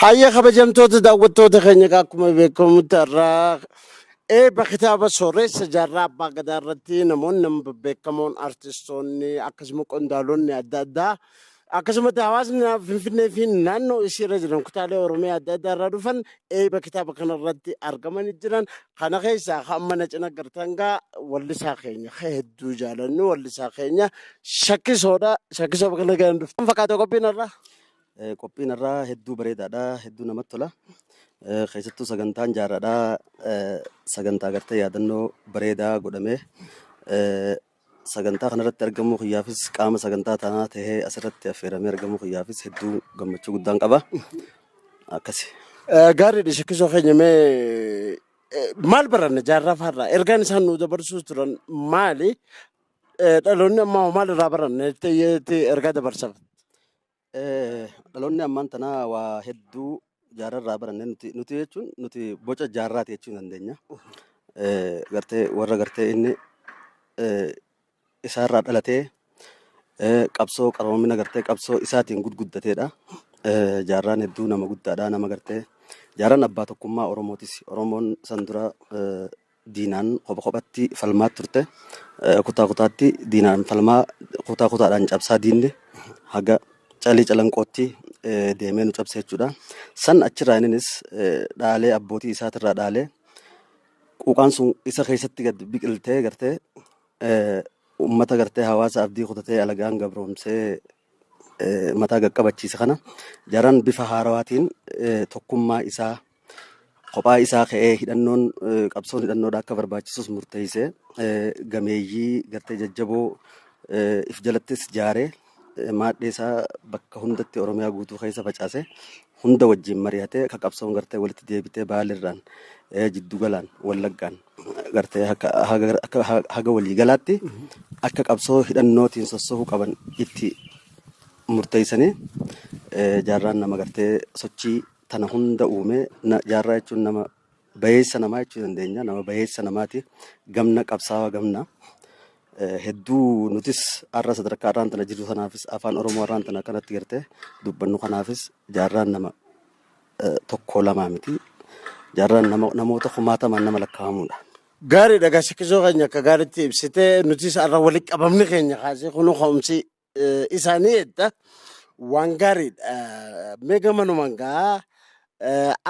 Hayya kabajamtoota daawwattoota keenya akkuma beekamu irraa bakitaaba sooressa jaarraa abbaa gadaa irratti namoonni nama beekamoon artistoonni akkasuma qondaalonni adda addaa akkasumatti hawaasni Finfinnee fi naannoo ishiirra jiran kutaalee Oromiyaa adda addaa irraa dhufan bakitaaba kanarratti argamanii jiran kana keessaa hamma na cina gartangaa wallisaa keenya hedduu jaalannu wallisaa keenya shakkisoodha shakkisoo bakka nagaan dhufan fakkaatoo qophiinarraa. Qophiin irraa hedduu bareedaadha, hedduu namatti tola. Keessattuu sagantaan jaarraadha. Sagantaa gartee yaadannoo bareedaa godhamee sagantaa kanarratti argamuu kiyyaafis qaama sagantaa tanaa tahee asirratti affeeramee argamuu kiyyaafis hedduu gammachuu guddaan qaba. Akkasi. Gaariidha shakkisoo keenya mee maal baranna jaarraa faarraa ergaan isaan nu dabarsuu turan maali? Dhaloonni ammaa maal irraa baranna ergaa dabarsan? Dhaloonni ammaan tanaa waa hedduu jaarrarraa baranne nuti jechuun nuti boca jaarraati jechuu dandeenya. Gartee warra gartee inni isaarraa dhalatee qabsoo qaroomina gartee qabsoo isaatiin guddateedha. Jaarraan hedduu nama guddaadha nama gartee jaarraan abbaa tokkummaa Oromootis. Oromoon san dura diinaan kophatti falmaa turte. Kutaa kutaatti diinaan falmaa kutaa kutaadhaan cabsaa diinne haga calii calanqootti deemee nu cabse jechuudha. San achirraa innis dhaalee abbootii isaatirraa dhaalee quuqaan sun isa keessatti gad biqiltee gartee uummata gartee hawaasa abdii kutatee alagaan gabroomsee mataa qaqqabachiise kana jaarraan bifa haarawaatiin tokkummaa isaa kophaa isaa ka'ee hidhannoon qabsoon hidhannoodha akka barbaachisus murteessee gameeyyii gartee jajjaboo if jalattis jaaree maadhee isaa bakka hundatti Oromiyaa guutuu keessa facaase hunda wajjin mari'atee akka qabsoon gartee walitti deebitee Baalirraan Jiddugalaan Wallaggaan gartee haga waliigalaatti akka qabsoo hidhannootiin sossoohuu qaban itti murteessanii jaarraan nama gartee sochii tana hunda uumee jaarraa jechuun nama bayeessa namaa jechuu dandeenya nama bayeessa namaati gamna qabsaawaa gamna. Hedduu nutis har'a sadarkaa irraan tana jiru sanaafis afaan Oromoo irraan tana kanatti gartee dubbannu kanaafis jaarraan nama tokko lamaa miti. Jaarraan namoota kumaatamaan nama lakkaa'amudha. Gaariidha gaa shakkisoo keenya akka gaariitti ibsitee nutis har'a walitti qabamni keenya kaasee kunuu ka'umsi isaanii edda waan gaariidha. Meeqa manumaan gaa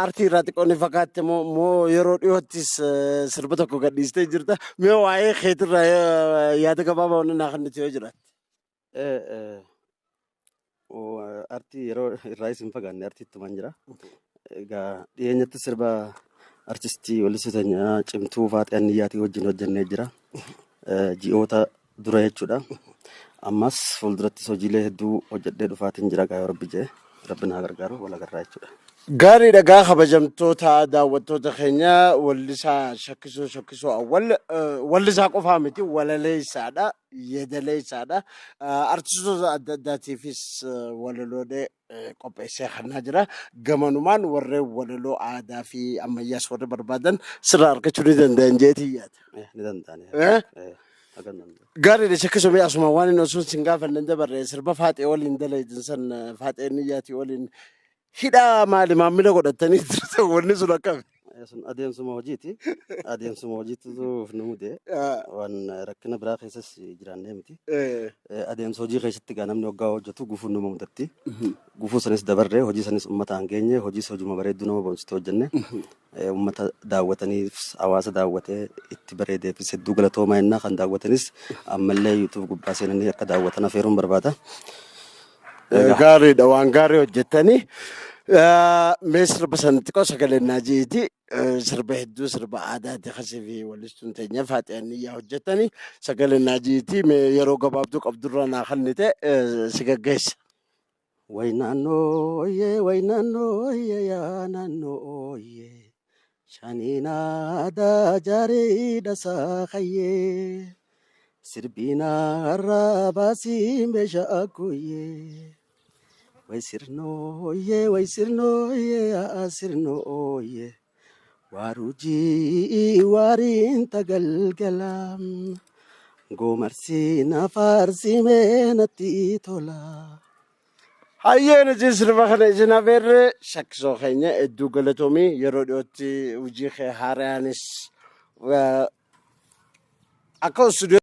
aartii irraa xiqqoonni fakkaatte moo yeroo dhiyoottis sirba tokko gadhiistee jirta mee waa'ee keetirraa yaada gabaabaa wanni naa kan nuti yoo jiraatte. Aartii yeroo irraayis hin fagaanne aartii ittumaan jira. Egaa dhiyeenyatti sirba artistii wallisuu teenyaa cimtuu Faaxee Anniyyaatii wajjin hojjennee jira. Ji'oota dura jechuudha. Ammas fuuldurattis hojiilee hedduu hojjedhee dhufaatiin jira gaa yoo rabbi jee rabbi naa gargaaru wal agarraa jechuudha. Gaariidha gaa kabajamtoota daawwattoota keenya wallisaa shakkisoo awwal wallisaa qofaa miti walaleessaadha yeedaleessaadha artistoota adda addaatiifis walaloolee qopheessee kannaa jira gamanumaan warreen walaloo aadaa fi ammayyaas warra barbaadan sirraa argachuu ni danda'an jeetii yaada. Ni danda'an. Gaariidha shakkisoo mee asuma waan inni osoo sin gaafanne dabarre sirba Faaxee waliin dalaydin san Faaxee Anniyyaatii waliin hidhaa maali maamila godhatanii jirtan wanni sun akkami? Adeemsuma hojiiti. Adeemsuma hojiitu nu mude waan rakkina biraa keessas jiraannee miti. Adeemsa hojii keessatti gaa namni waggaa hojjetu gufuun nama mudatti. Gufuu sanis dabarree hojii sanis uummataan geenye hojiis hojuma bareedduu nama boonsitee hojjenne. Uummata daawwataniif hawaasa daawwatee itti bareedeefis hedduu galatoomaa ennaa kan daawwatanis ammallee yuutuub gubbaa seenanii akka daawwatan afeeruun barbaada. Gaariidha waan gaarii hojjettanii mee sirba sanatti qoo sagalee naajiiti sirba hedduu sirba aadaati kasii fi wallistuun teenya Faaxee Anniyyaa hojjettanii sagalee naajiiti mee yeroo gabaabduu qabdurraa naa kennite si gaggeessa. Waynaannoo yaa naannoo shaniin aadaa jaariidha saakayyee sirbiin har'a baasii meeshaa akkooyyee. Way sirnooyee waaruujii waariin tagalgalam goomarsi nafaarsi meenatti tola Hayyoon sirba kana isin abeerre shakkisoo keenya hedduu galatoomii yeroo dhiyootti hojii kee haaraanis akka